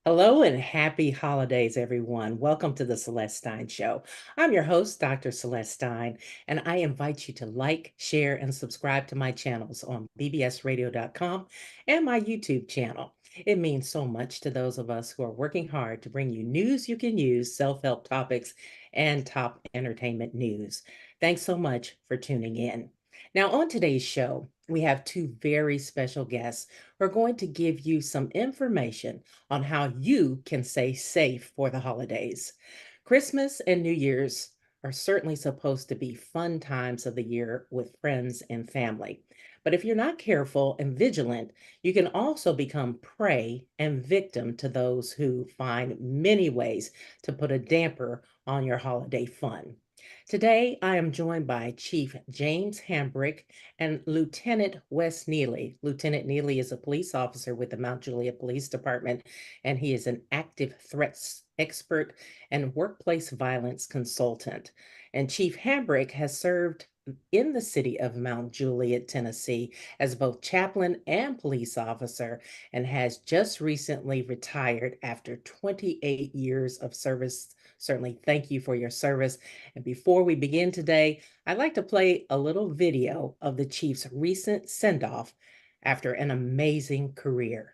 Hello and happy holidays, everyone. Welcome to the Celeste Stein Show. I'm your host, Dr. Celeste Stein, and I invite you to like, share, and subscribe to my channels on bbsradio.com and my YouTube channel. It means so much to those of us who are working hard to bring you news you can use, self-help topics, and top entertainment news. Thanks so much for tuning in. Now, on today's show, we have two very special guests who are going to give you some information on how you can stay safe for the holidays. Christmas and New Year's are certainly supposed to be fun times of the year with friends and family. But if you're not careful and vigilant, you can also become prey and victim to those who find many ways to put a damper on your holiday fun. Today, I am joined by Chief James Hambrick and Lieutenant Wes Neely. Lieutenant Neely is a police officer with the Mount Juliet Police Department, and he is an active threats expert and workplace violence consultant. And Chief Hambrick has served in the city of Mount Juliet, Tennessee, as both chaplain and police officer, and has just recently retired after 28 years of service. Certainly, thank you for your service. And before we begin today, I'd like to play a little video of the Chiefs' recent send-off after an amazing career.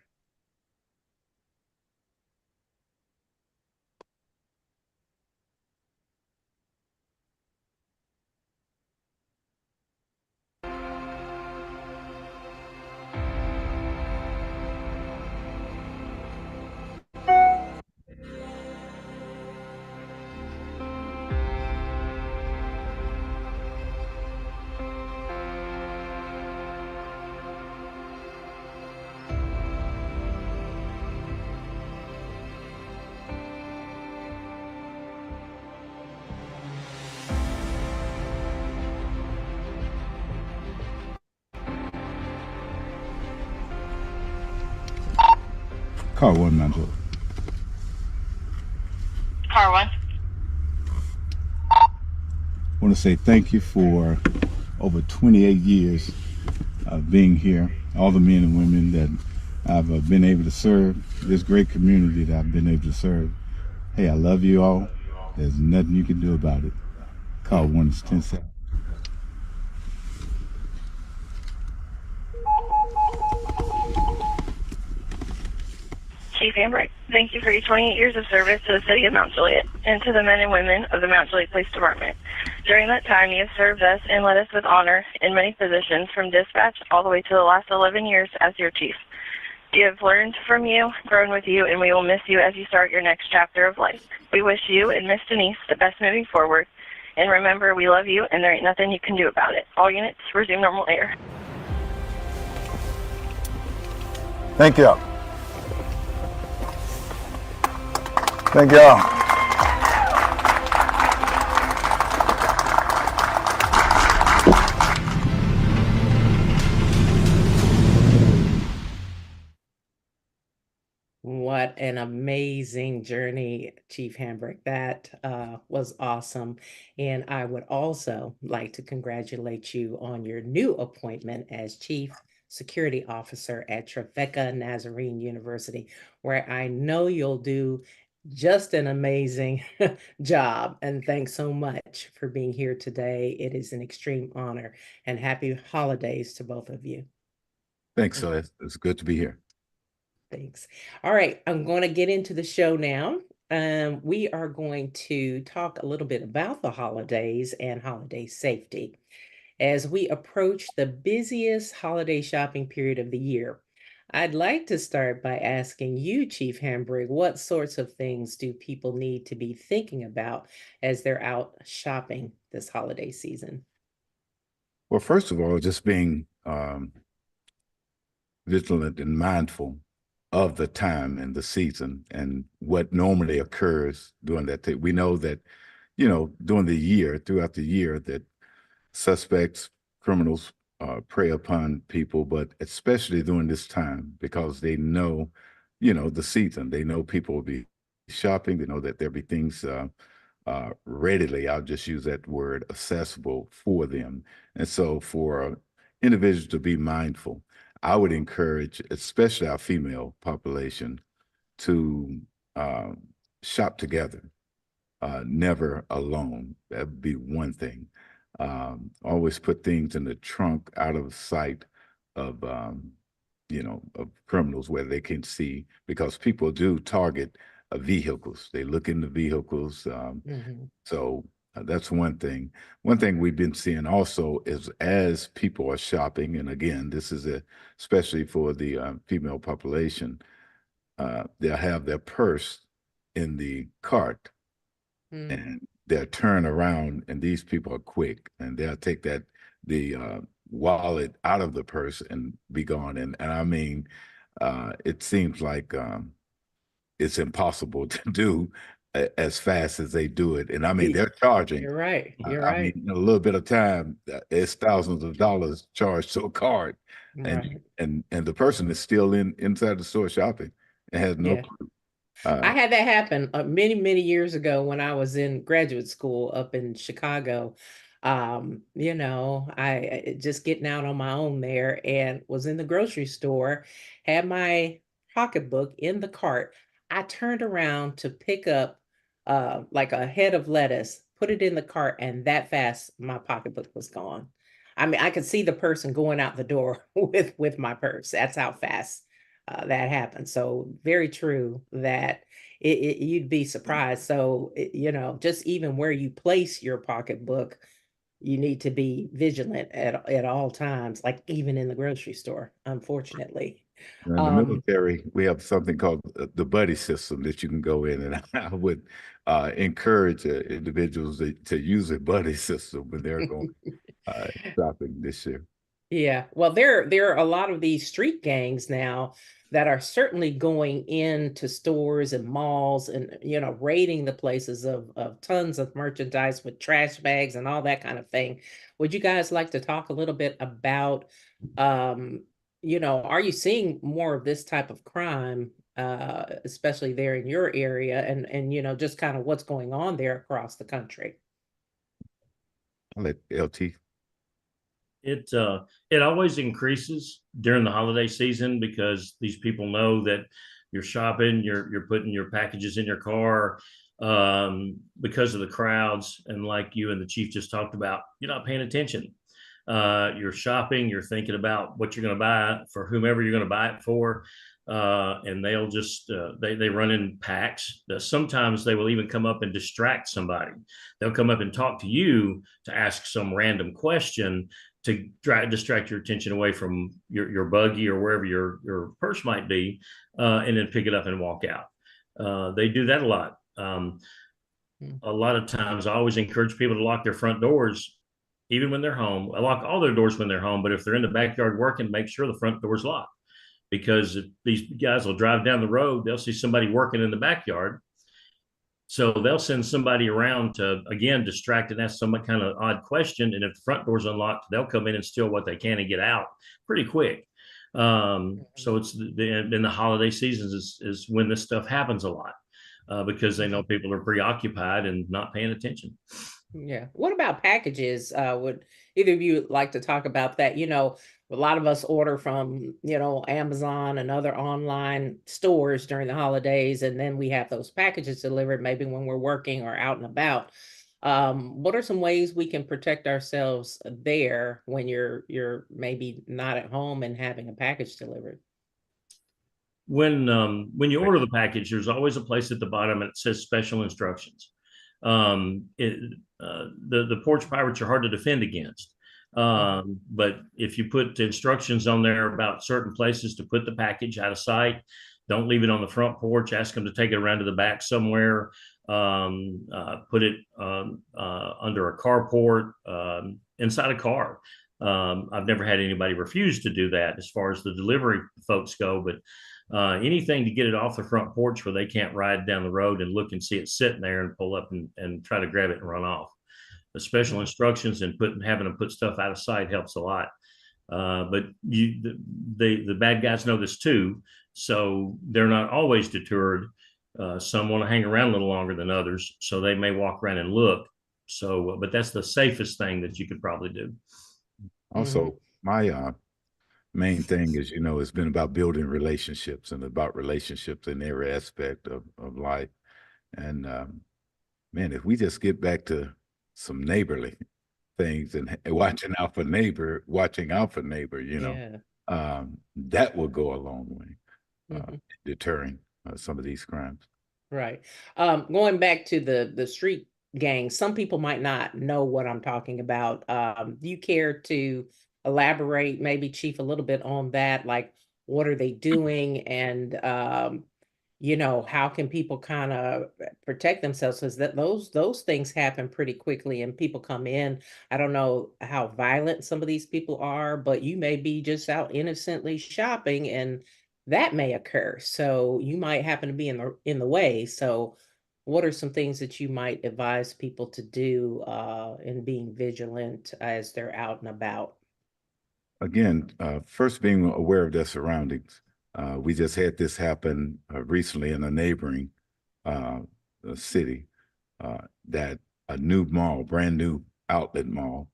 Car one, Mantle. Car one. I want to say thank you for over 28 years of being here, all the men and women that I've been able to serve, this great community that I've been able to serve. Hey, I love you all. There's nothing you can do about it. Car one is 10-7. Chief Hambrick, thank you for your 28 years of service to the city of Mount Juliet and to the men and women of the Mount Juliet Police Department. During that time, you have served us and led us with honor in many positions, from dispatch all the way to the last 11 years as your chief. We have learned from you, grown with you, and we will miss you as you start your next chapter of life. We wish you and Miss Denise the best moving forward. And remember, we love you, and there ain't nothing you can do about it. All units, resume normal air. Thank you. Thank y'all. What an amazing journey, Chief Hambrick. That was awesome. And I would also like to congratulate you on your new appointment as Chief Security Officer at Trevecca Nazarene University, where I know you'll do just an amazing job. And thanks so much for being here today. It is an extreme honor, and happy holidays to both of you. Thanks, Celeste. It's good to be here. Thanks. All right, I'm going to get into the show now. We are going to talk a little bit about the holidays and holiday safety as we approach the busiest holiday shopping period of the year. I'd like to start by asking you, Chief Hambrick, what sorts of things do people need to be thinking about as they're out shopping this holiday season? Well, first of all, just being vigilant and mindful of the time and the season and what normally occurs during that. We know that, during the year, throughout the year, that suspects, criminals prey upon people, but especially during this time because they know, the season. They know people will be shopping. They know that there'll be things readily, I'll just use that word, accessible for them. And so for individuals to be mindful, I would encourage, especially our female population, to shop together, never alone. That would be one thing. Always put things in the trunk out of sight of, of criminals where they can see, because people do target vehicles. They look in the vehicles. So that's one thing. One thing we've been seeing also is, as people are shopping, and again, this is especially for the female population, they'll have their purse in the cart and they'll turn around, and these people are quick, and they'll take the wallet out of the purse and be gone. And I mean, it seems like it's impossible to do as fast as they do it. And I mean, they're charging. You're right. You're I right. mean, in a little bit of time, it's thousands of dollars charged to a card, and Right. and the person is still inside the store shopping and has no Yeah. clue. I had that happen many, many years ago when I was in graduate school up in Chicago. I just getting out on my own there and was in the grocery store, had my pocketbook in the cart. I turned around to pick up like a head of lettuce, put it in the cart, and that fast my pocketbook was gone. I mean, I could see the person going out the door with my purse. That's how fast that happened. So very true that you'd be surprised. So, just even where you place your pocketbook, you need to be vigilant at all times, like even in the grocery store, unfortunately. In the Um, military, we have something called the buddy system that you can go in, and I would encourage individuals to use a buddy system when they're going shopping this year. Yeah, well, there are a lot of these street gangs now that are certainly going into stores and malls and raiding the places of tons of merchandise with trash bags and all that kind of thing. Would you guys like to talk a little bit about are you seeing more of this type of crime, especially there in your area, and just kind of what's going on there across the country? I'll let LT. It always increases during the holiday season because these people know that you're shopping, you're putting your packages in your car, because of the crowds, and like you and the chief just talked about, you're not paying attention. You're shopping, you're thinking about what you're going to buy for whomever you're going to buy it for, and they'll just they run in packs. Sometimes they will even come up and distract somebody. They'll come up and talk to you to ask some random question to distract your attention away from your buggy or wherever your purse might be, and then pick it up and walk out. They do that a lot. A lot of times I always encourage people to lock their front doors even when they're home. I lock all their doors when they're home, but if they're in the backyard working, make sure the front door's locked, because if these guys will drive down the road, they'll see somebody working in the backyard. So they'll send somebody around to, again, distract and ask some kind of odd question. And if the front door's unlocked, they'll come in and steal what they can and get out pretty quick. So it's in the holiday seasons is when this stuff happens a lot, because they know people are preoccupied and not paying attention. Yeah. What about packages? Would either of you like to talk about that? A lot of us order from, Amazon and other online stores during the holidays, and then we have those packages delivered maybe when we're working or out and about. What are some ways we can protect ourselves there when you're maybe not at home and having a package delivered? When you order the package, there's always a place at the bottom and it says special instructions. The porch pirates are hard to defend against. But if you put the instructions on there about certain places to put the package out of sight, don't leave it on the front porch, ask them to take it around to the back somewhere, put it under a carport, inside a car. I've never had anybody refuse to do that as far as the delivery folks go, but anything to get it off the front porch where they can't ride down the road and look and see it sitting there and pull up and try to grab it and run off. The special instructions and having them put stuff out of sight helps a lot. But the bad guys know this too, so they're not always deterred. Some want to hang around a little longer than others, so they may walk around and look. But that's the safest thing that you could probably do. Also, my main thing is, it's been about building relationships and about relationships in every aspect of life. And man, if we just get back to some neighborly things and watching out for neighbor, Yeah. that will go a long way Mhm. in deterring some of these crimes. Right. Going back to the street gangs, some people might not know what I'm talking about. Do you care to elaborate, maybe, Chief, a little bit on that? Like, what are they doing, and how can people kind of protect themselves? Because those things happen pretty quickly, and people come in. I don't know how violent some of these people are, but you may be just out innocently shopping, and that may occur. So you might happen to be in the way. So what are some things that you might advise people to do in being vigilant as they're out and about? Again, first being aware of their surroundings. We just had this happen recently in a neighboring uh, city that a new mall, brand new outlet mall,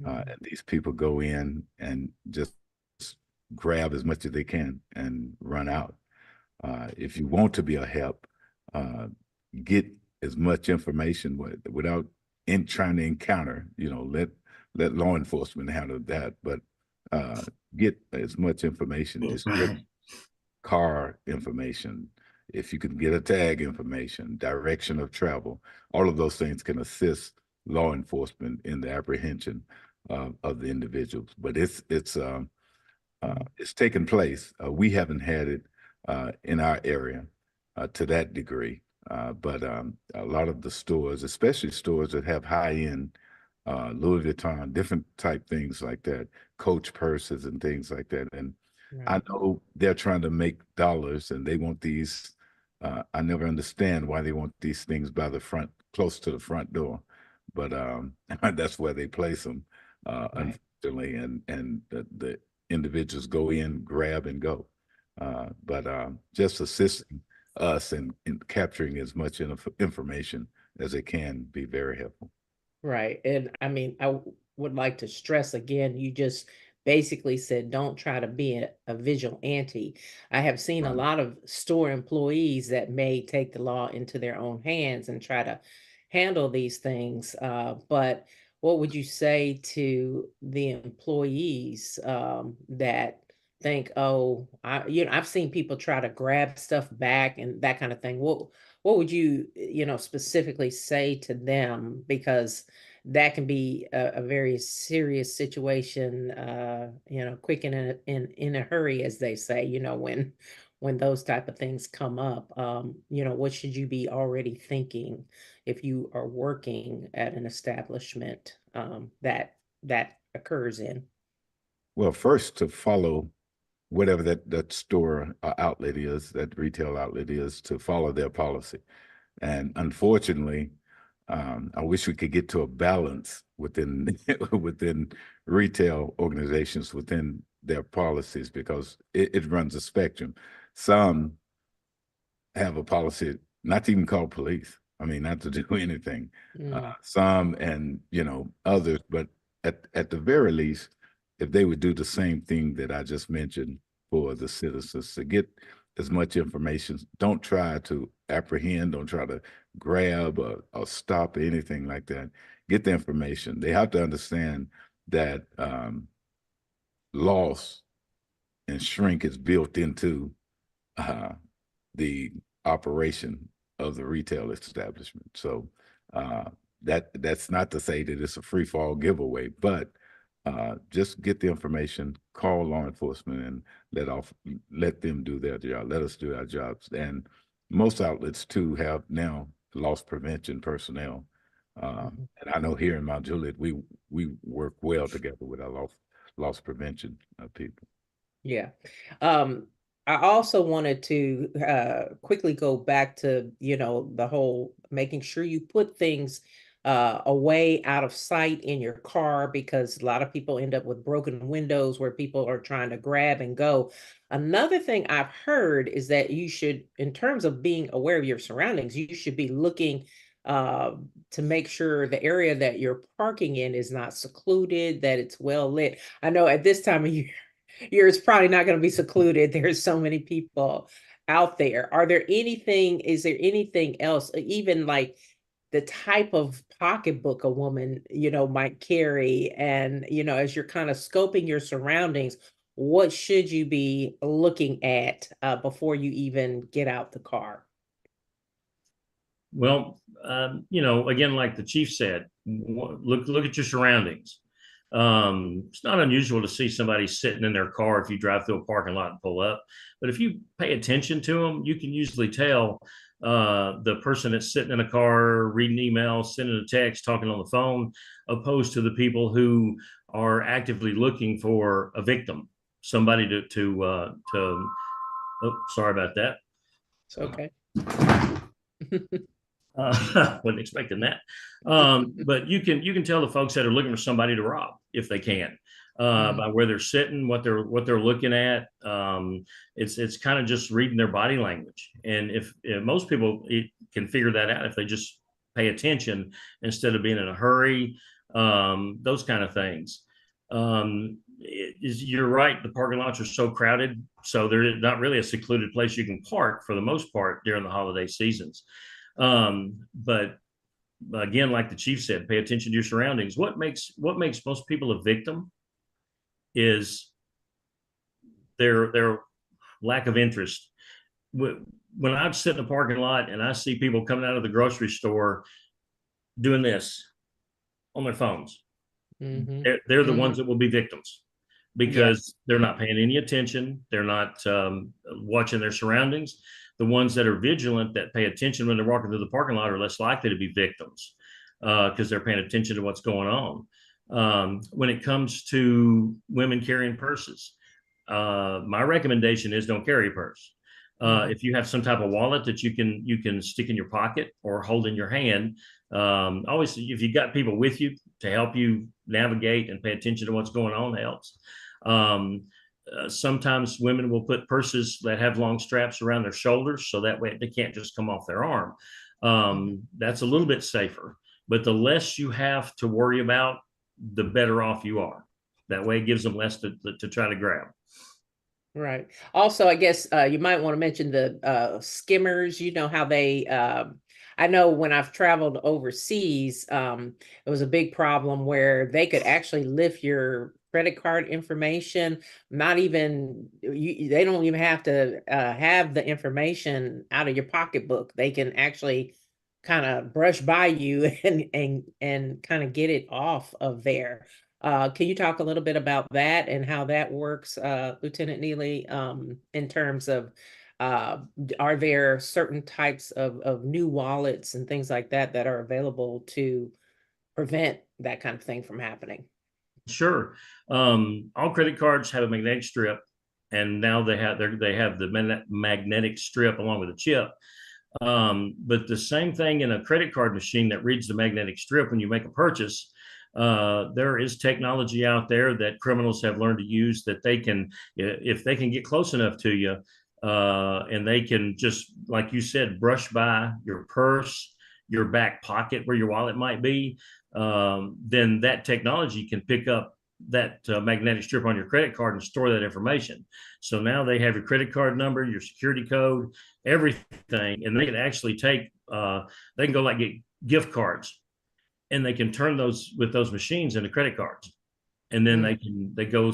Mhm. and these people go in and just grab as much as they can and run out. If you want to be a help, uh, get as much information without trying to encounter. Let law enforcement handle that, but uh, get as much information, description, car information. If you can get a tag information, direction of travel, all of those things can assist law enforcement in the apprehension of the individuals. But it's taken place. We haven't had it in our area to that degree, but a lot of the stores, especially stores that have high-end Louis Vuitton, different type things like that, Coach purses and things like that. And I Right. know they're trying to make dollars, and they want these. I never understand why they want these things by the front, close to the front door, but that's where they place them, Right. unfortunately. And the individuals go in, grab, and go. But just assisting us in capturing as much information as they can be very helpful. Right. And I mean, would like to stress again, you just basically said don't try to be a vigilante. I have seen a Right. lot of store employees that may take the law into their own hands and try to handle these things. But what would you say to the employees that think, oh, I've seen people try to grab stuff back and that kind of thing. What would you, specifically say to them? Because that can be a very serious situation, quick and in a hurry, as they say, when those type of things come up. What should you be already thinking if you are working at an establishment that occurs in? Well, first to follow whatever that store outlet is, that retail outlet is, to follow their policy. And unfortunately, I wish we could get to a balance within within retail organizations within their policies, because it runs a spectrum. Some have a policy not to even call police. I mean, not to do anything. Mm, Some, and others, but at the very least, if they would do the same thing that I just mentioned for the citizens, to get as much information, don't try to apprehend, don't try to grab or stop anything like that. Get the information. They have to understand that loss and shrink is built into uh, the operation of the retail establishment. So that's not to say that it's a free fall giveaway, but just get the information, call law enforcement, and let them do their job. Let us do our jobs. And most outlets too have now loss prevention personnel. mhm. And I know here in Mount Juliet, we work well together with our loss prevention people. Yeah. Um, I also wanted to quickly go back to, the whole making sure you put things away out of sight in your car, because a lot of people end up with broken windows where people are trying to grab and go. Another thing I've heard is that you should, in terms of being aware of your surroundings, you should be looking uh, to make sure the area that you're parking in is not secluded, that it's well lit. I know at this time of year It's probably not going to be secluded. There's so many people out there. Is there anything else, even like the type of pocketbook a woman, might carry? And, as you're kind of scoping your surroundings, what should you be looking at before you even get out the car? Well, again, like the chief said, look at your surroundings. It's not unusual to see somebody sitting in their car if you drive through a parking lot and pull up. But if you pay attention to them, you can usually tell the person that's sitting in a car, reading emails, sending a text, talking on the phone, opposed to the people who are actively looking for a victim, somebody to. Oh, sorry about that. It's okay. Wasn't expecting that. But you can tell the folks that are looking for somebody to rob if they can, by where they're sitting, what they're looking at. It's kind of just reading their body language, and if most people can figure that out if they just pay attention instead of being in a hurry, those kind of things. You're right. The parking lots are so crowded, so there's not really a secluded place you can park for the most part during the holiday seasons. But again, like the chief said, pay attention to your surroundings. What makes most people a victim is their lack of interest. When I sit in the parking lot and I see people coming out of the grocery store doing this on their phones, they're the ones that will be victims because they're not paying any attention. They're not watching their surroundings. The ones that are vigilant, that pay attention when they're walking through the parking lot, are less likely to be victims because they're paying attention to what's going on. When it comes to women carrying purses, my recommendation is don't carry a purse. If you have some type of wallet that you can stick in your pocket or hold in your hand, always, if you've got people with you to help you navigate and pay attention to what's going on, helps. Sometimes women will put purses that have long straps around their shoulders so that way they can't just come off their arm. That's a little bit safer, but the less you have to worry about, the better off you are. That way it gives them less to try to grab. Right. Also, I guess you might want to mention the skimmers. You know how they, I know when I've traveled overseas, it was a big problem where they could actually lift your credit card information. Not even, they don't even have to have the information out of your pocketbook. They can actually kind of brush by you and kind of get it off of there. Can you talk a little bit about that and how that works, Lieutenant Neely, in terms of are there certain types of new wallets and things like that that are available to prevent that kind of thing from happening? Sure. All credit cards have a magnetic strip, and now they have the magnetic strip along with a chip. But the same thing in a credit card machine that reads the magnetic strip when you make a purchase. There is technology out there that criminals have learned to use that they can, if they can get close enough to you, and they can just, like you said, brush by your purse, your back pocket where your wallet might be, then that technology can pick up that magnetic strip on your credit card and store that information. So now they have your credit card number, your security code, everything, and they can actually take, they can go like get gift cards, and they can turn those with those machines into credit cards, and then they go,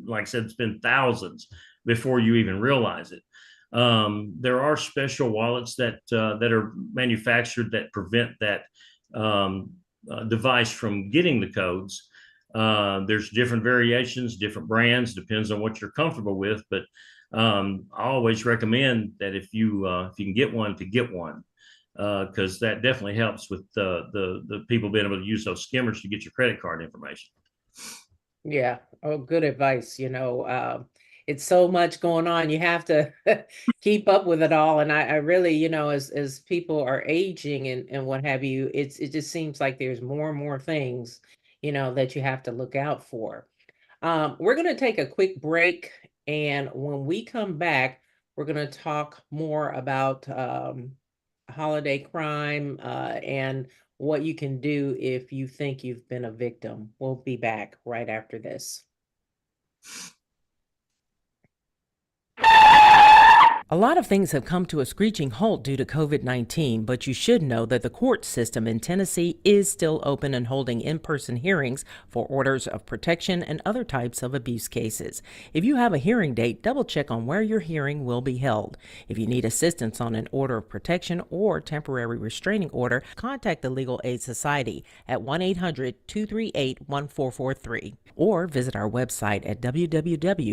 like I said, spend thousands before you even realize it. There are special wallets that are manufactured that prevent that device from getting the codes. There's different variations, different brands, depends on what you're comfortable with. But I always recommend that if you can get one, to get one, because that definitely helps with the people being able to use those skimmers to get your credit card information. Yeah. Oh, good advice. It's so much going on. You have to keep up with it all. And I really, as people are aging and what have you, it just seems like there's more and more things, that you have to look out for. We're going to take a quick break. And when we come back, we're going to talk more about holiday crime and what you can do if you think you've been a victim. We'll be back right after this. A lot of things have come to a screeching halt due to COVID-19, but you should know that the court system in Tennessee is still open and holding in-person hearings for orders of protection and other types of abuse cases. If you have a hearing date, double check on where your hearing will be held. If you need assistance on an order of protection or temporary restraining order, contact the Legal Aid Society at 1-800-238-1443 or visit our website at www.las.org.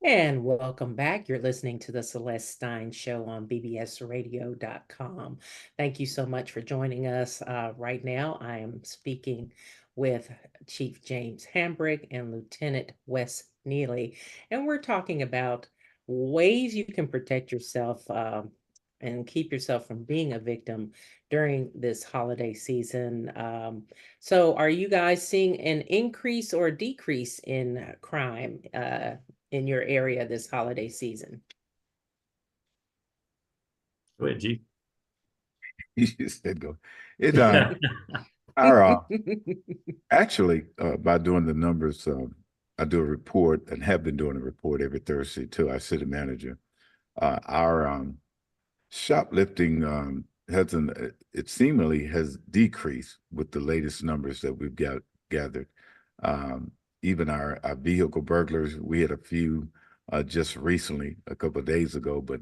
And welcome back. You're listening to the Celeste Stein Show on bbsradio.com. Thank you so much for joining us. Right now, I am speaking with Chief James Hambrick and Lieutenant Wes Neely, and we're talking about ways you can protect yourself and keep yourself from being a victim during this holiday season. So are you guys seeing an increase or a decrease in crime in your area this holiday season? Go ahead, G. You just said go. It our actually by doing the numbers, I do a report and have been doing a report every Thursday to our city manager. Our shoplifting it seemingly has decreased with the latest numbers that we've gathered. Even our vehicle burglars, we had a few just recently, a couple of days ago, but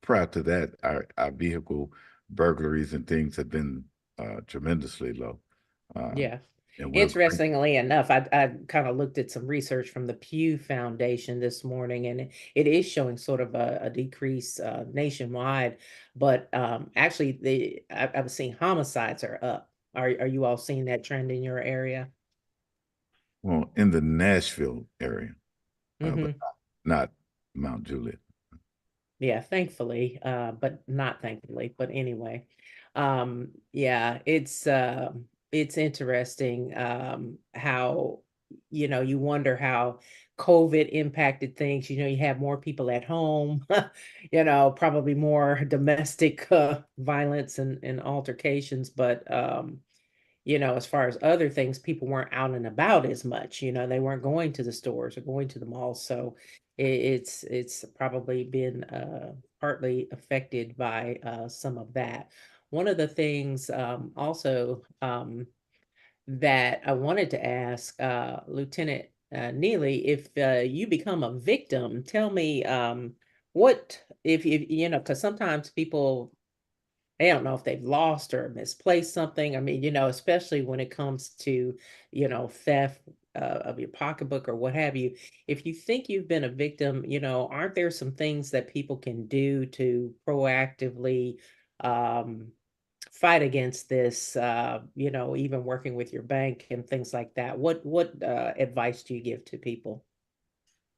prior to that, our vehicle burglaries and things have been tremendously low. Yeah. Interestingly enough, I kind of looked at some research from the Pew Foundation this morning, and it is showing sort of a decrease nationwide. But actually, I've seen homicides are up. Are you all seeing that trend in your area? Well, in the Nashville area, Mm-hmm. but not Mount Juliet. Yeah, thankfully, but not thankfully. But anyway, yeah, it's interesting how you wonder how COVID impacted things. You have more people at home, probably more domestic violence and altercations, but as far as other things, people weren't out and about as much. They weren't going to the stores or going to the malls. So it's probably been partly affected by some of that. One of the things also that I wanted to ask Lieutenant Neely, if you become a victim, tell me what if because sometimes people, they don't know if they've lost or misplaced something. I mean, especially when it comes to, theft of your pocketbook or what have you. If you think you've been a victim, aren't there some things that people can do to proactively fight against this, even working with your bank and things like that? What advice do you give to people?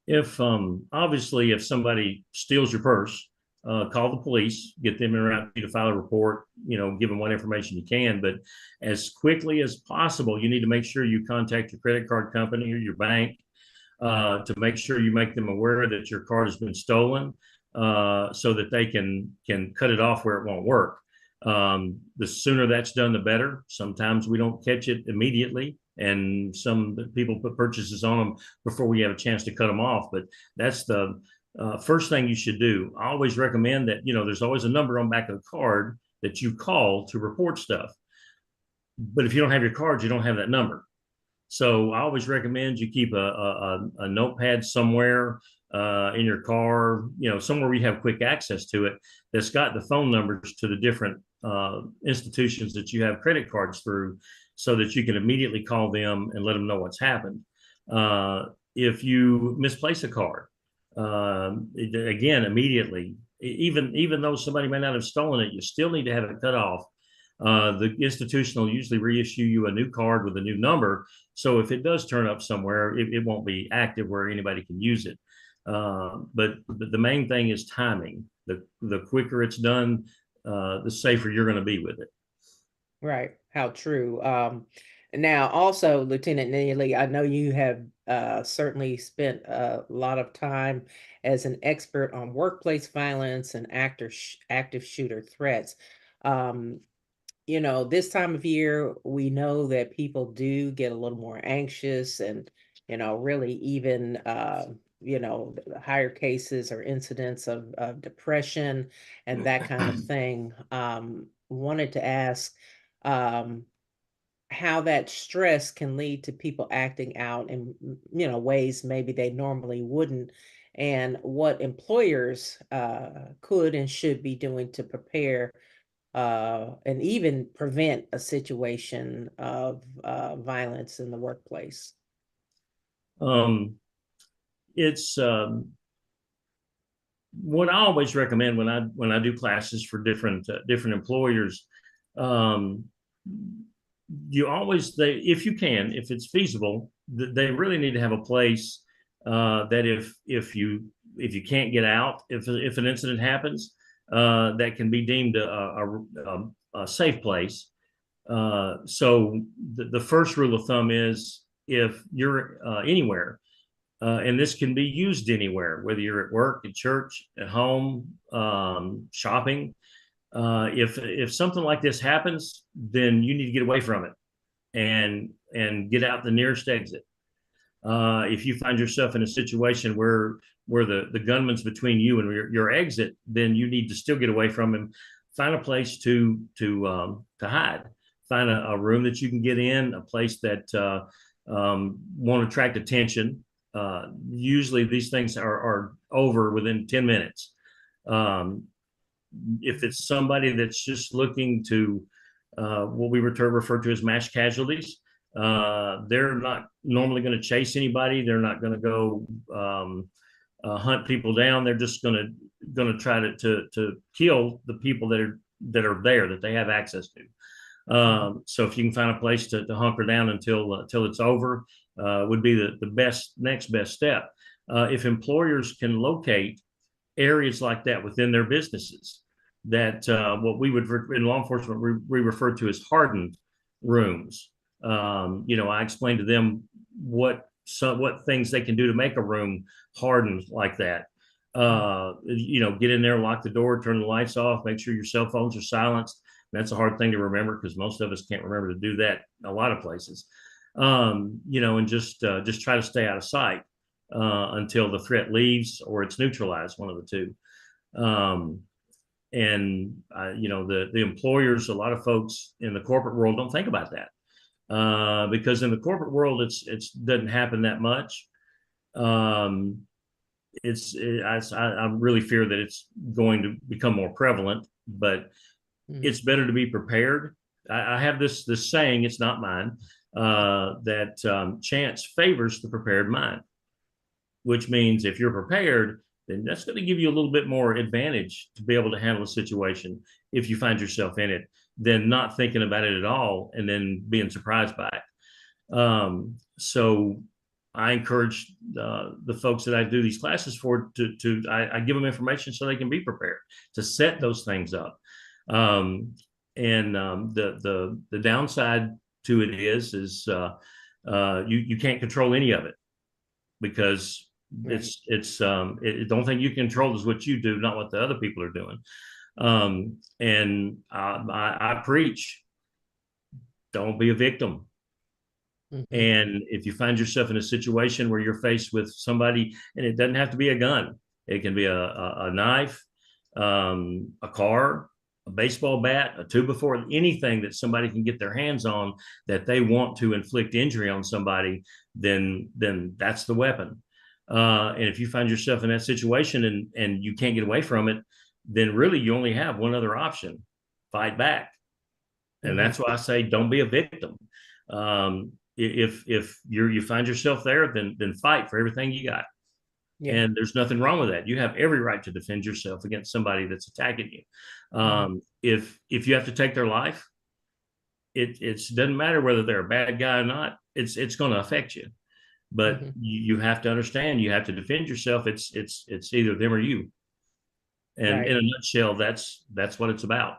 If obviously if somebody steals your purse, call the police, get them around you to file a report, give them what information you can. But as quickly as possible, you need to make sure you contact your credit card company or your bank to make sure you make them aware that your card has been stolen, so that they can cut it off where it won't work. The sooner that's done, the better. Sometimes we don't catch it immediately, and some people put purchases on them before we have a chance to cut them off. But that's the first thing you should do. I always recommend that, there's always a number on the back of the card that you call to report stuff. But if you don't have your card, you don't have that number. So I always recommend you keep a notepad somewhere in your car, somewhere where you have quick access to it, that's got the phone numbers to the different institutions that you have credit cards through, so that you can immediately call them and let them know what's happened. If you misplace a card, again, immediately, even though somebody may not have stolen it, you still need to have it cut off. The institution will usually reissue you a new card with a new number. So if it does turn up somewhere, it won't be active where anybody can use it. But the main thing is timing. The quicker it's done, the safer you're going to be with it. Right. How true. Now, also, Lieutenant Neely, I know you have certainly spent a lot of time as an expert on workplace violence and active shooter threats. This time of year, we know that people do get a little more anxious and, really even higher cases or incidents of depression and that kind of thing. Wanted to ask how that stress can lead to people acting out in ways maybe they normally wouldn't, and what employers could and should be doing to prepare and even prevent a situation of violence in the workplace. It's what I always recommend when I do classes for different employers. You always, if you can, if it's feasible, they really need to have a place that if you can't get out, if an incident happens, that can be deemed a safe place. So the first rule of thumb is if you're anywhere, and this can be used anywhere, whether you're at work, at church, at home, shopping. If something like this happens, then you need to get away from it and get out the nearest exit. If you find yourself in a situation where the gunman's between you and your exit, then you need to still get away from him. Find a place to hide. Find a room that you can get in, a place that won't attract attention. Usually these things are over within 10 minutes. If it's somebody that's just looking to what we refer to as mass casualties, they're not normally going to chase anybody. They're not going to go hunt people down. They're just going to try to kill the people that are there that they have access to. So if you can find a place to hunker down until it's over, would be the next best step. If employers can locate areas like that within their businesses, that what we would in law enforcement we refer to as hardened rooms. I explained to them what things they can do to make a room hardened like that. Get in there, lock the door, turn the lights off, make sure your cell phones are silenced. That's a hard thing to remember because most of us can't remember to do that in a lot of places. And just try to stay out of sight until the threat leaves or it's neutralized, one of the two. The employers, a lot of folks in the corporate world don't think about that because in the corporate world, it doesn't happen that much. I really fear that it's going to become more prevalent, but it's better to be prepared. I have this saying, it's not mine, that chance favors the prepared mind, which means if you're prepared, then that's going to give you a little bit more advantage to be able to handle a situation if you find yourself in it than not thinking about it at all and then being surprised by it. So I encourage the folks that I do these classes for I give them information so they can be prepared to set those things up. The downside to it is you can't control any of it because don't think you control is what you do, not what the other people are doing. I preach, don't be a victim. And if you find yourself in a situation where you're faced with somebody, and it doesn't have to be a gun, it can be a knife, a car, a baseball bat, a 2x4, anything that somebody can get their hands on that they want to inflict injury on somebody, then that's the weapon. And if you find yourself in that situation and you can't get away from it, then really you only have one other option: fight back. And that's why I say don't be a victim. If you find yourself there, then fight for everything you got. Yeah. And there's nothing wrong with that. You have every right to defend yourself against somebody that's attacking you. If you have to take their life, it doesn't matter whether they're a bad guy or not. It's going to affect you. But you have to understand, you have to defend yourself. It's either them or you. And in a nutshell, that's what it's about.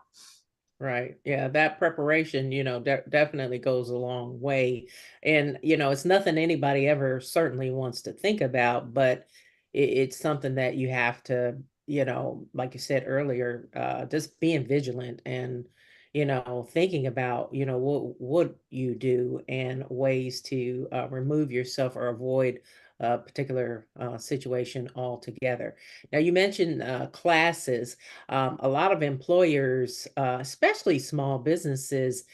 Right. Yeah, that preparation, definitely goes a long way. And, it's nothing anybody ever certainly wants to think about, but it's something that you have to, like you said earlier, just being vigilant and, thinking about, what you do and ways to remove yourself or avoid particular situation altogether. Now, you mentioned classes. A lot of employers, especially small businesses,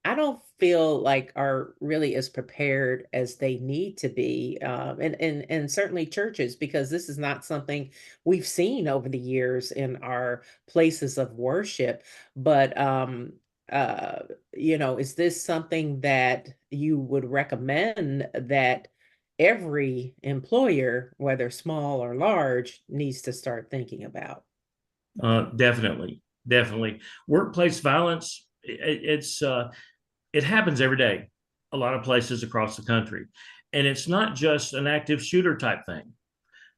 I don't feel like are really as prepared as they need to be, and certainly churches, because this is not something we've seen over the years in our places of worship. But uh, is this something that you would recommend that every employer, whether small or large, needs to start thinking about? Definitely, definitely. Workplace violence, it happens every day, a lot of places across the country. And it's not just an active shooter type thing.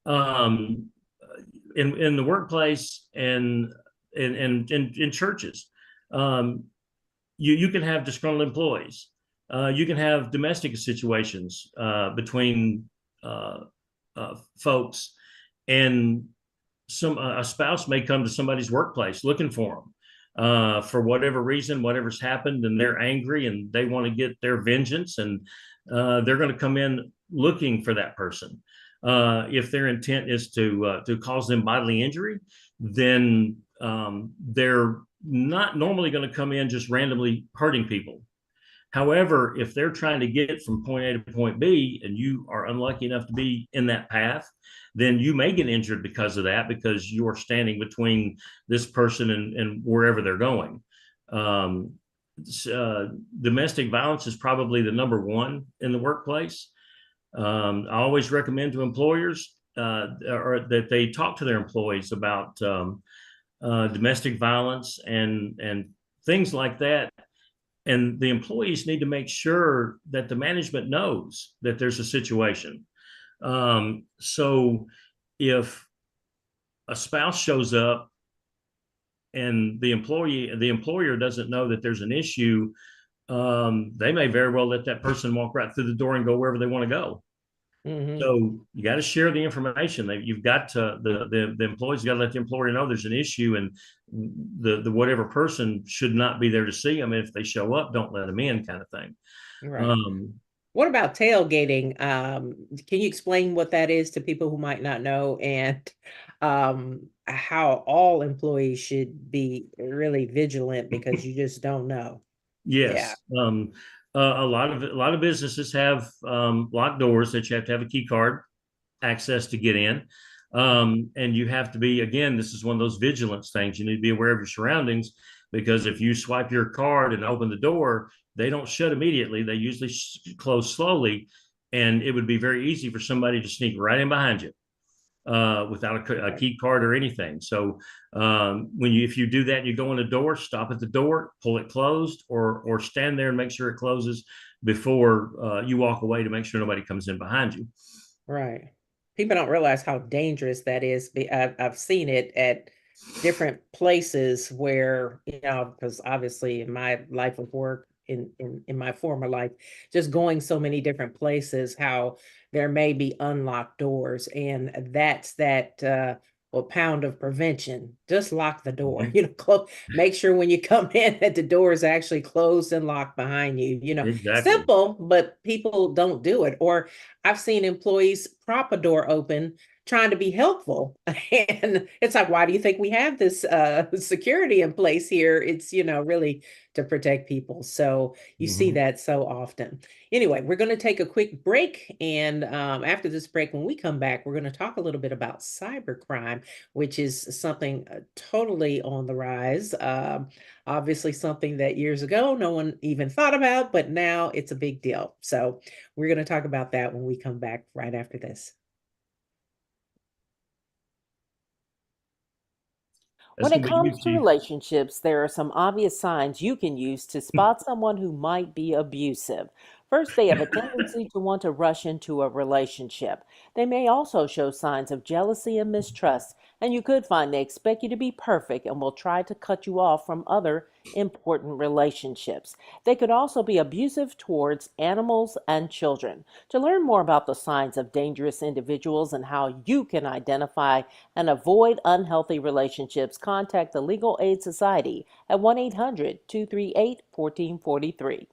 Um, in the workplace and in churches, um, you can have disgruntled employees. You can have domestic situations between uh, folks, and a spouse may come to somebody's workplace looking for them for whatever reason, whatever's happened, and they're angry and they want to get their vengeance, and they're going to come in looking for that person. If their intent is to cause them bodily injury, then they're not normally going to come in just randomly hurting people. However, if they're trying to get from point A to point B and you are unlucky enough to be in that path, then you may get injured because of that, because you are standing between this person and wherever they're going. Um, Domestic violence is probably the number one in the workplace. I always recommend to employers or that they talk to their employees about domestic violence and things like that. And the employees need to make sure that the management knows that there's a situation. So if a spouse shows up and the employer doesn't know that there's an issue, they may very well let that person walk right through the door and go wherever they want to go. Mm-hmm. So you got to share the information. You've got to the employees got to let the employer know there's an issue, and the whatever person should not be there to see them. If they show up, don't let them in, kind of thing. Right. What about tailgating? Can you explain what that is to people who might not know, and how all employees should be really vigilant, because you just don't know? Yes. A lot of businesses have locked doors that you have to have a key card access to get in. And you have to be, again, this is one of those vigilance things. You need to be aware of your surroundings, because if you swipe your card and open the door, they don't shut immediately. They usually close slowly. And it would be very easy for somebody to sneak right in behind you without a key card or anything. So if you do that, you go in the door, stop at the door, pull it closed, or stand there and make sure it closes before you walk away, to make sure nobody comes in behind you. Right. People don't realize how dangerous that is. I've seen it at different places where, because obviously in my life of work, in my former life, just going so many different places, how there may be unlocked doors, and that's that pound of prevention. Just lock the door. Mm-hmm. Make sure when you come in that the door is actually closed and locked behind you. Exactly. Simple, but people don't do it. Or I've seen employees prop a door open trying to be helpful. And it's like, why do you think we have this security in place here? It's, really to protect people. So you see that so often. Anyway, we're going to take a quick break. And after this break, when we come back, we're going to talk a little bit about cybercrime, which is something totally on the rise. Obviously something that years ago no one even thought about, but now it's a big deal. So we're going to talk about that when we come back right after this. When it comes to relationships, there are some obvious signs you can use to spot someone who might be abusive. First, they have a tendency to want to rush into a relationship. They may also show signs of jealousy and mistrust, and you could find they expect you to be perfect and will try to cut you off from other important relationships. They could also be abusive towards animals and children. To learn more about the signs of dangerous individuals and how you can identify and avoid unhealthy relationships, contact the Legal Aid Society at 1-800-238-1443.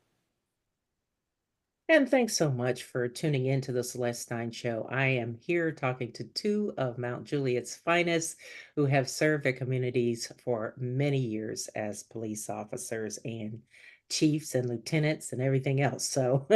And thanks so much for tuning in to the Celeste Stein Show. I am here talking to two of Mount Juliet's finest who have served their communities for many years as police officers and chiefs and lieutenants and everything else. So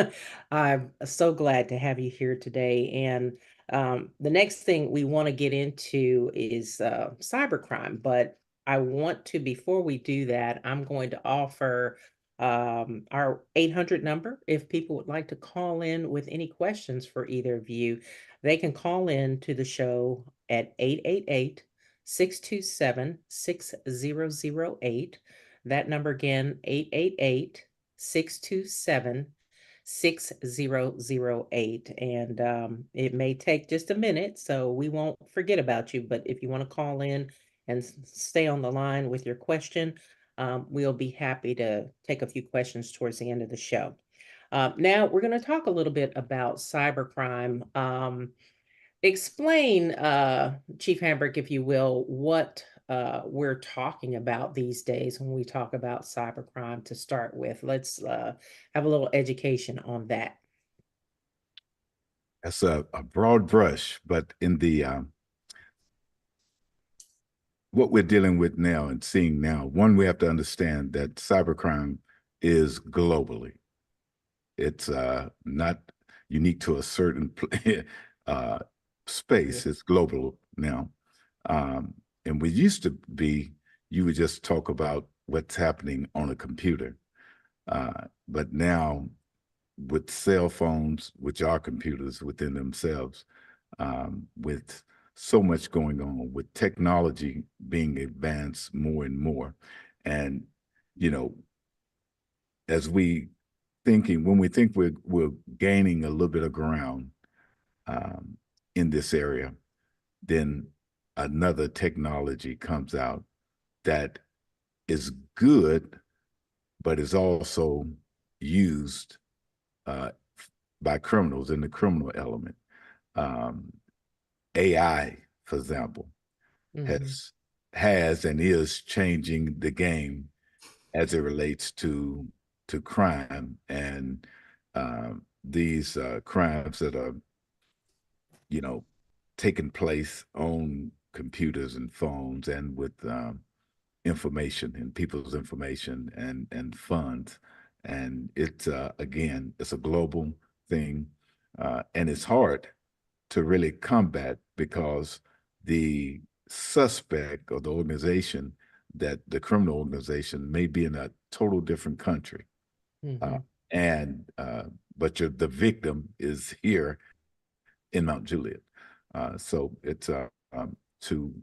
I'm so glad to have you here today. And the next thing we want to get into is cybercrime. But I want to, before we do that, I'm going to offer our 800 number. If people would like to call in with any questions for either of you, they can call in to the show at 888-627-6008. That number again, 888-627-6008. And it may take just a minute, so we won't forget about you. But if you want to call in and stay on the line with your question, we'll be happy to take a few questions towards the end of the show. Now, we're going to talk a little bit about cybercrime. Explain, Chief Hambrick, if you will, what we're talking about these days when we talk about cybercrime to start with. Let's have a little education on that. That's a broad brush, but in the what we're dealing with now and seeing now, one, we have to understand that cybercrime is globally. It's not unique to a certain space. It's global now. And we used to be, you would just talk about what's happening on a computer. But now with cell phones, which are computers within themselves, with so much going on, with technology being advanced more and more. And, you know, as when we think we're gaining a little bit of ground in this area, then another technology comes out that is good, but is also used by criminals in the criminal element. AI, for example, has and is changing the game as it relates to crime and these crimes that are, you know, taking place on computers and phones and with information and people's information and funds. And it's again, it's a global thing, and it's hard to really combat because the suspect or the organization, that the criminal organization, may be in a total different country. But the victim is here in Mount Juliet. So it's to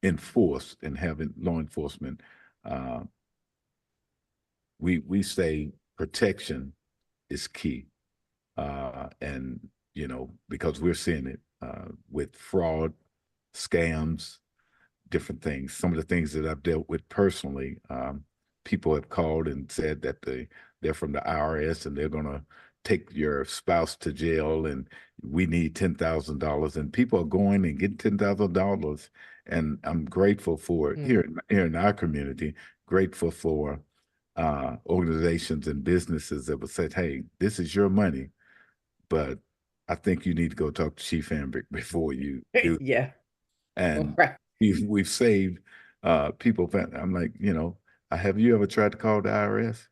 enforce and have law enforcement. We say protection is key, and you know, because we're seeing it with fraud, scams, different things. Some of the things that I've dealt with personally, people have called and said that they're from the IRS and they're going to take your spouse to jail and we need $10,000, and people are going and getting $10,000. And I'm grateful for here in our community, grateful for organizations and businesses that would say, hey, this is your money, but I think you need to go talk to Chief Hambrick before you do. Yeah. And we've saved people. I'm like, you know, have you ever tried to call the IRS?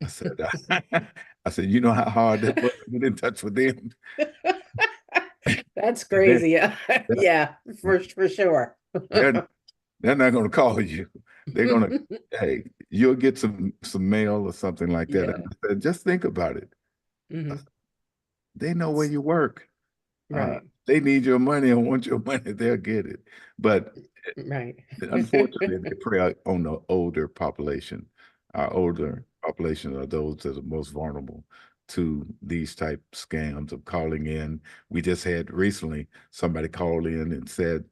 I said, I said, you know how hard that was to get in touch with them. That's crazy. Yeah, for sure. They're not going to call you. They're going to, hey, you'll get some mail or something like that. I said, just think about it. They know where you work. Right. They need your money and want your money, they'll get it. But unfortunately, they prey on the older population. Our older population are those that are most vulnerable to these type scams of calling in. We just had recently somebody called in and said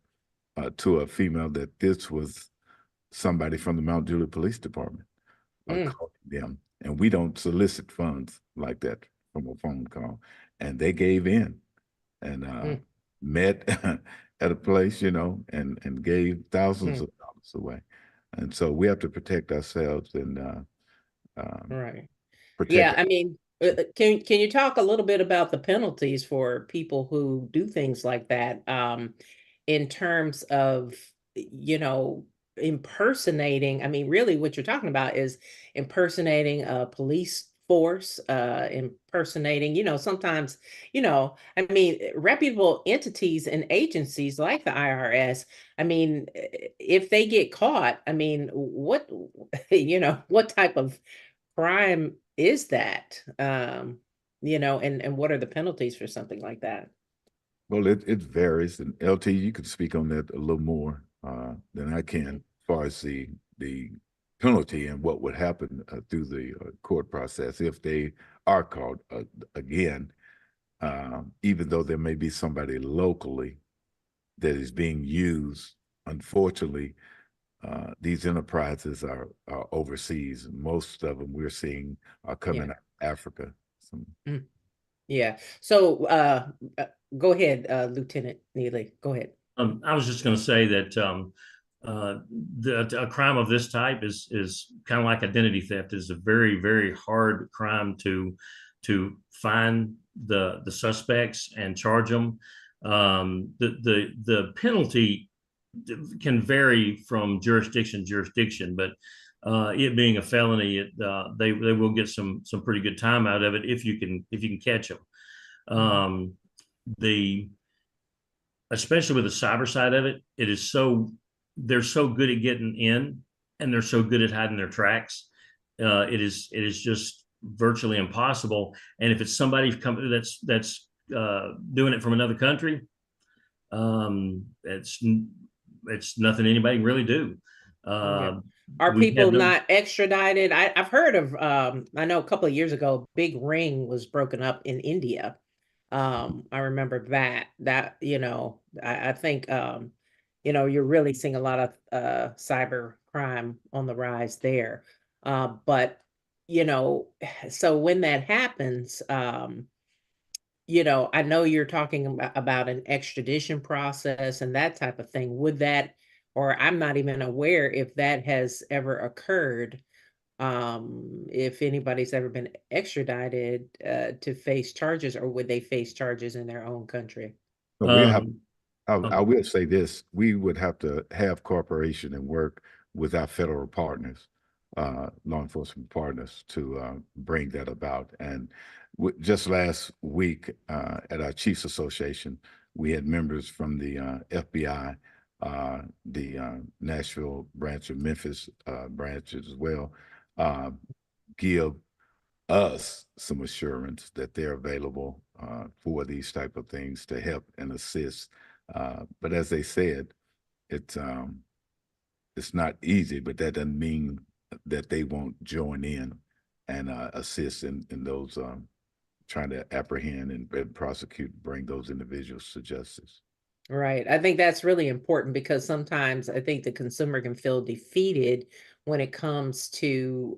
to a female that this was somebody from the Mount Juliet Police Department calling them. And we don't solicit funds like that from a phone call. And they gave in and met at a place, you know, and gave thousands of dollars away. And so we have to protect ourselves and right. protect. Yeah, I mean, Can you talk a little bit about the penalties for people who do things like that, in terms of, you know, impersonating? I mean, really, what you're talking about is impersonating a police force, impersonating, sometimes, I mean, reputable entities and agencies like the IRS. I mean, if they get caught, I mean, what, what type of crime is that? And what are the penalties for something like that? Well, it varies, and LT, you can speak on that a little more than I can, Mhm. as far as the penalty and what would happen through the court process if they are caught again. Even though there may be somebody locally that is being used, unfortunately, these enterprises are overseas. Most of them we're seeing are coming Yeah. out of Africa. So, Mm, yeah. So, go ahead, Lieutenant Neely. Go ahead. I was just going to say that uh, a crime of this type is kind of like identity theft. Is a very very hard crime to find the suspects and charge them. The penalty can vary from jurisdiction to jurisdiction, but it being a felony, they will get some pretty good time out of it if you can catch them. Mhm. The especially with the cyber side of it, it is so they're so good at getting in and they're so good at hiding their tracks. It is just virtually impossible. And if it's somebody that's doing it from another country, um, it's it's nothing anybody can really do. Yeah. Uh, Are we've people had no. not extradited? I've heard of, I know a couple of years ago, big ring was broken up in India. I remember that, I think, you're really seeing a lot of cyber crime on the rise there. But, you know, so when that happens, I know you're talking about an extradition process and that type of thing. Would that, or I'm not even aware if that has ever occurred, if anybody's ever been extradited to face charges, or would they face charges in their own country? but we have Um, I um, will say this, we would have to have cooperation and work with our federal partners, law enforcement partners to bring that about. And just last week at our Chiefs Association, we had members from the FBI, the Nashville branch of Memphis branch as well, uh, give us some assurance that they're available for these type of things to help and assist. But as they said, it's um, it's not easy, but that doesn't mean that they won't join in and assist in those trying to apprehend and prosecute, bring those individuals to justice. Right. I think that's really important because sometimes I think the consumer can feel defeated when it comes to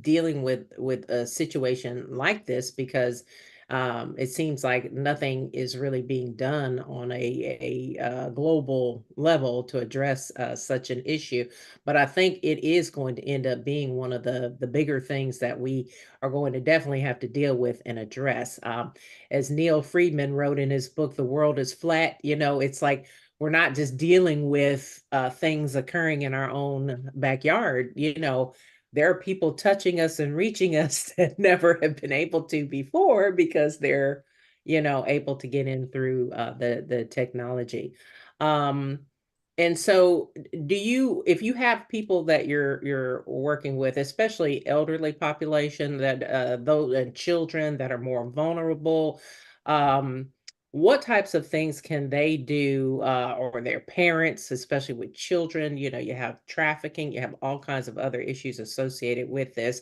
dealing with a situation like this, because it seems like nothing is really being done on a global level to address such an issue. But I think it is going to end up being one of the bigger things that we are going to definitely have to deal with and address. As Neil Friedman wrote in his book, The World is Flat, it's like we're not just dealing with things occurring in our own backyard. There are people touching us and reaching us that never have been able to before because they're, able to get in through the technology. Um, and so if you have people that you're working with, especially elderly population, that those and children that are more vulnerable, um, what types of things can they do, or their parents, especially with children? You have trafficking, you have all kinds of other issues associated with this.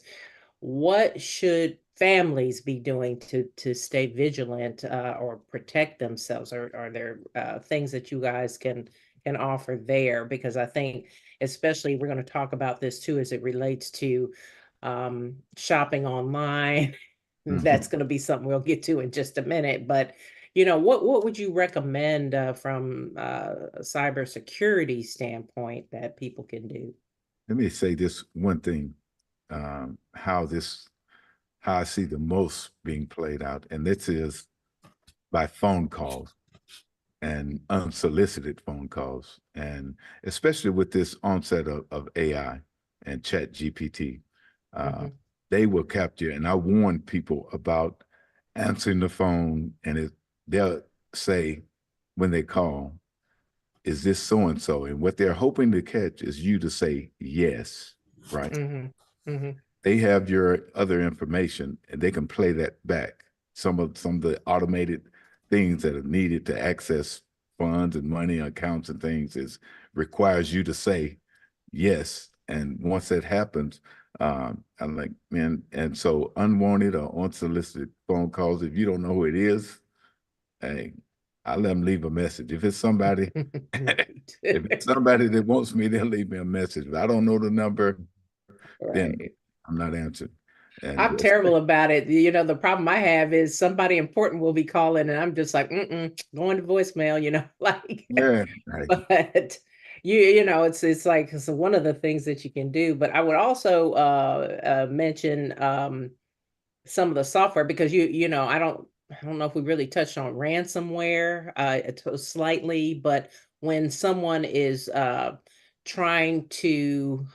What should families be doing to stay vigilant, or protect themselves? Are there things that you guys can offer there? Because I think, especially, we're going to talk about this too as it relates to shopping online. That's Mhm. going to be something we'll get to in just a minute. But what would you recommend from a cybersecurity standpoint that people can do? Let me say this one thing: how I see the most being played out, and this is by phone calls and unsolicited phone calls, and especially with this onset of AI and Chat GPT, they will capture. And I warn people about answering the phone, and they'll say when they call, "Is this so and so?" And what they're hoping to catch is you to say yes, right? They have your other information, and they can play that back. Some of the automated things that are needed to access funds and money accounts and things requires you to say yes. And once that happens, I'm like, man, and so unwanted or unsolicited phone calls, if you don't know who it is, hey, I let them leave a message. If it's somebody, if it's somebody that wants me, they'll leave me a message. If I don't know the number, then I'm not answering. And I'm terrible about it. The problem I have is somebody important will be calling, and I'm just like, going to voicemail. Like, yeah, right. But it's like, so one of the things that you can do. But I would also mention some of the software, because I don't know if we really touched on ransomware slightly, but when someone is trying to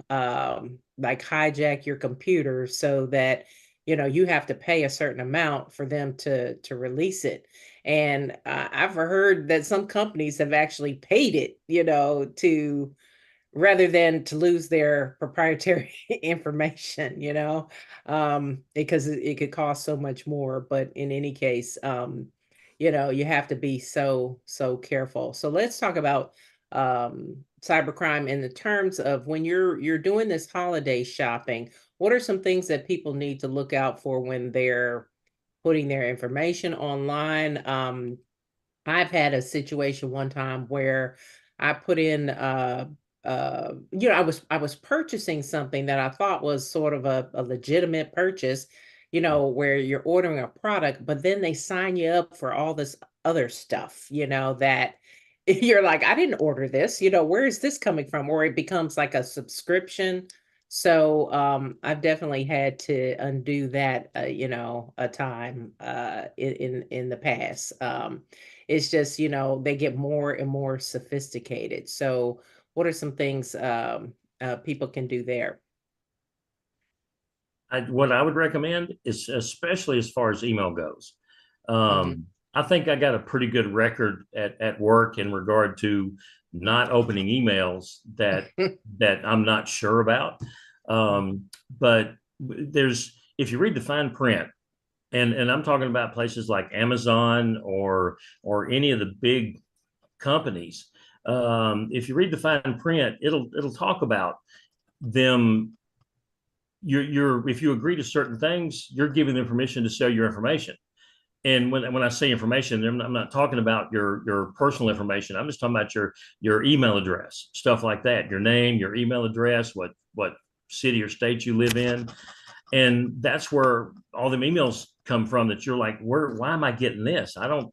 like hijack your computer so that you have to pay a certain amount for them to release it. And I've heard that some companies have actually paid it, to rather than to lose their proprietary information, because it could cost so much more. But in any case, you have to be so careful. So let's talk about cybercrime in the terms of when you're doing this holiday shopping. What are some things that people need to look out for when they're putting their information online? I've had a situation one time where I put in I was purchasing something that I thought was sort of a legitimate purchase, where you're ordering a product, but then they sign you up for all this other stuff, that you're like, I didn't order this, where is this coming from? Or it becomes like a subscription. So I've definitely had to undo that, a time in the past. It's just, they get more and more sophisticated. So what are some things people can do there? What I would recommend is, especially as far as email goes, I think I got a pretty good record at work in regard to not opening emails that I'm not sure about. But if you read the fine print, and I'm talking about places like Amazon or any of the big companies, if you read the fine print, it'll talk about them. If you agree to certain things, you're giving them permission to sell your information. And when I say information, I'm not talking about your personal information. I'm just talking about your email address, stuff like that, your name, your email address, what city or state you live in. And that's where all them emails come from that you're like, why am I getting this? I don't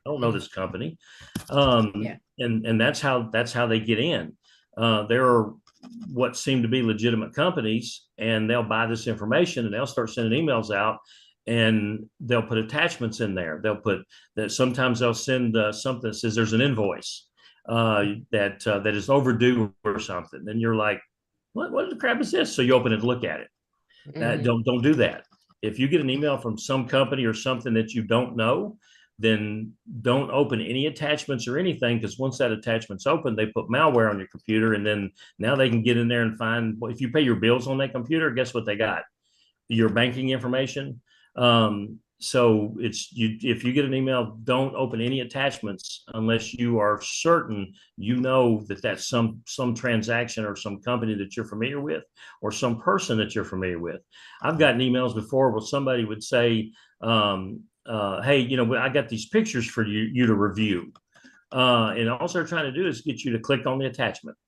know this company. And that's how they get in. There are what seem to be legitimate companies, and they'll buy this information and they'll start sending emails out, and they'll put attachments in there. They'll put that, sometimes they'll send something that says there's an invoice that is overdue or something. And you're like, what the crap is this? So you open it to look at it. Don't do that. If you get an email from some company or something that you don't know, then don't open any attachments or anything, because once that attachment's open, they put malware on your computer, and then now they can get in there and find, if you pay your bills on that computer, guess what they got? Your banking information. So if you get an email, don't open any attachments unless you are certain that that's some transaction or some company that you're familiar with or some person that you're familiar with. I've gotten emails before where somebody would say, hey, I got these pictures for you to review. And all they're trying to do is get you to click on the attachment.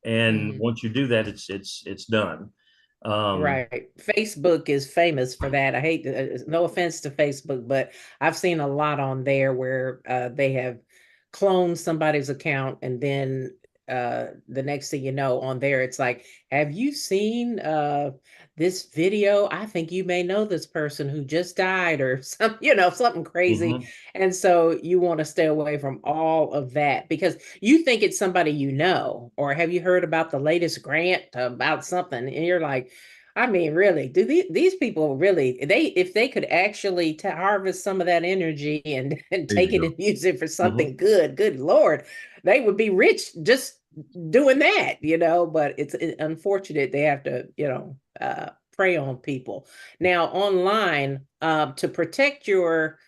And once you do that, it's done. Right. Facebook is famous for that. I hate no offense to Facebook, but I've seen a lot on there where they have cloned somebody's account and then the next thing you know on there, it's like, have you seen this video? I think you may know this person who just died or some, something crazy. Mhm. And so you want to stay away from all of that because you think it's somebody you know, or have you heard about the latest grant about something? And you're like, I mean, really, do these people really, if they could actually harvest some of that energy and There you take it go. and use it for Mhm. something good Lord, they would be rich just doing that, but it's unfortunate they have to, prey on people. Now, online, to protect your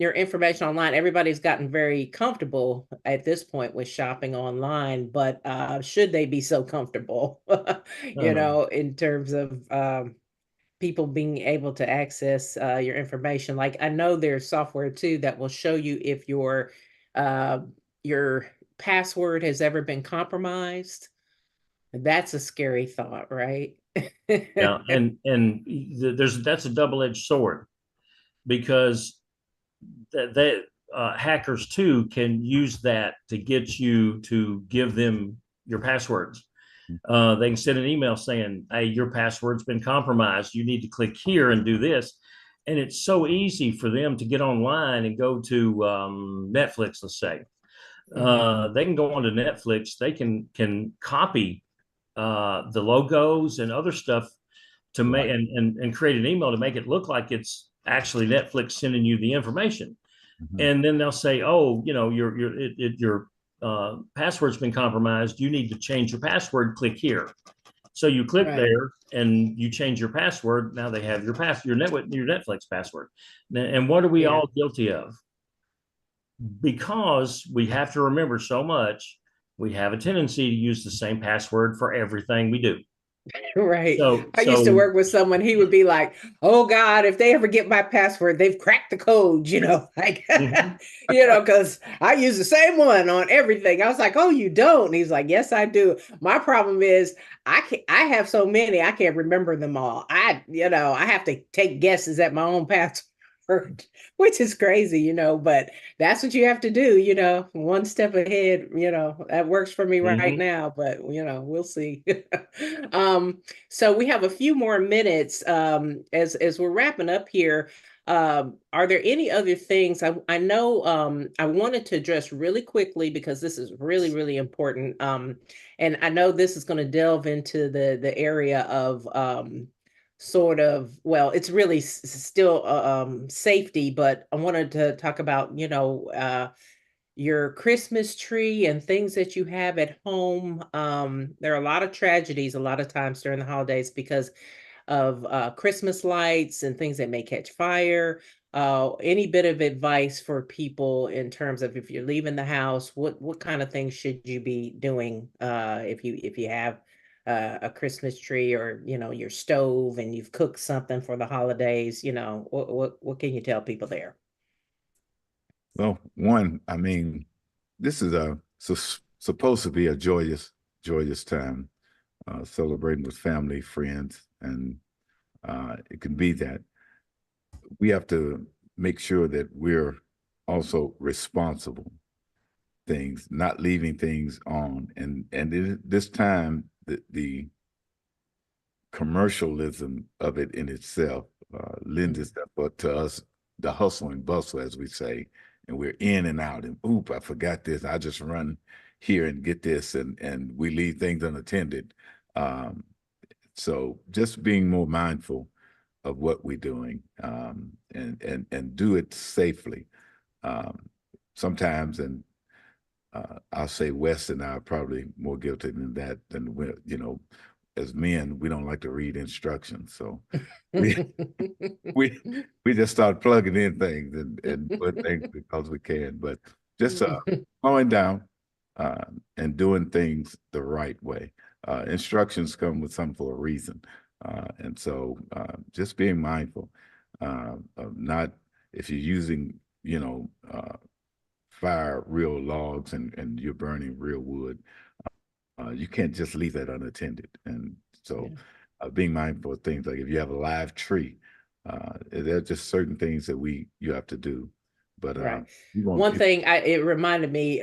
information online, everybody's gotten very comfortable at this point with shopping online, but should they be so comfortable, No, no. in terms of people being able to access your information? Like, I know there's software too that will show you if uh, your password has ever been compromised. That's a scary thought, right? Yeah, and that's a double-edged sword because hackers too can use that to get you to give them your passwords. They can send an email saying, "Hey, your password's been compromised. You need to click here and do this." And it's so easy for them to get online and go to Netflix, let's say. They can go onto Netflix. They can copy the logos and other stuff to make Right. and create an email to make it look like it's actually Netflix sending you the information. Mhm. And then they'll say, "Oh, your password's been compromised. You need to change your password. Click here." So you click Right. there and you change your password. Now they have your Netflix password. And what are we Yeah. all guilty of? Because we have to remember so much, we have a tendency to use the same password for everything we do. Right. So, I used to so work with someone, he would be like, "Oh God, if they ever get my password, they've cracked the code," like, mhm. because I use the same one on everything. I was like, "Oh, you don't?" And he's like, "Yes, I do. My problem is I have so many, I can't remember them all. I have to take guesses at my own password, which is crazy, but that's what you have to do, one step ahead, that works for me right Mhm. now, but we'll see." um so we have a few more minutes as we're wrapping up here. Are there any other things I know I wanted to address really quickly because this is really, really important. And I know this is going to delve into the area of sort of, well, it's really still safety, but I wanted to talk about, your Christmas tree and things that you have at home. There are a lot of tragedies a lot of times during the holidays because of Christmas lights and things that may catch fire. Any bit of advice for people in terms of if you're leaving the house, what kind of things should you be doing if you have a Christmas tree or your stove and you've cooked something for the holidays? What can you tell people there? Well, one, I mean, this is supposed to be a joyous time, celebrating with family, friends, and it can be that. We have to make sure that we're also responsible things, not leaving things on. And this time, the commercialism of it in itself lends Mhm. itself up to us, the hustle and bustle, as we say, and we're in and out. And oop, I forgot this. I just run here and get this, and we leave things unattended. Um, so just being more mindful of what we're doing, and do it safely. Um, Sometimes, and I'll say Wes and I are probably more guilty than that. Than as men, we don't like to read instructions, so we we we just start plugging in things and put things because we can. But just slowing down and doing things the right way. Instructions come with some for a reason, and so just being mindful of not, if you're using fire real logs and you're burning real wood, you can't just leave that unattended. And so Yeah. being mindful of things like if you have a live tree, there are just certain things that you have to do. But Right. you want One people. thing it reminded me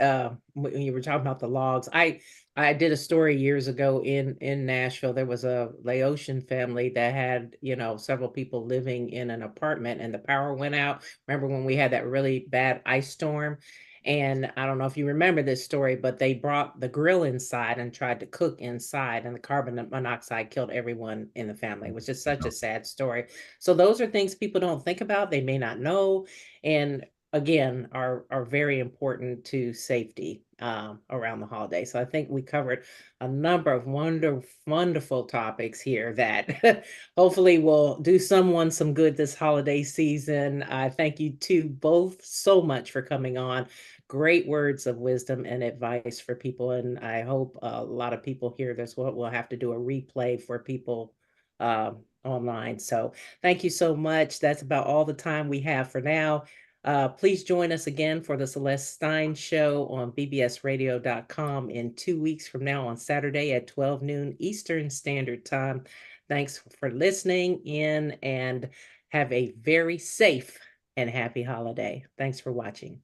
when you were talking about the logs, I did a story years ago in Nashville. There was a Laotian family that had, several people living in an apartment and the power went out. Remember when we had that really bad ice storm? And I don't know if you remember this story, but they brought the grill inside and tried to cook inside, and the carbon monoxide killed everyone in the family, which is such a sad story. So those are things people don't think about. They may not know. And again, are very important to safety around the holiday. So I think we covered a number of wonderful topics here that hopefully will do someone some good this holiday season. I thank you two both so much for coming on. Great words of wisdom and advice for people. And I hope a lot of people hear this. We'll have to do a replay for people online. So thank you so much. That's about all the time we have for now. Please join us again for the Celeste Stein Show on bbsradio.com in 2 weeks from now on Saturday at 12 noon Eastern Standard Time. Thanks for listening in and have a very safe and happy holiday. Thanks for watching.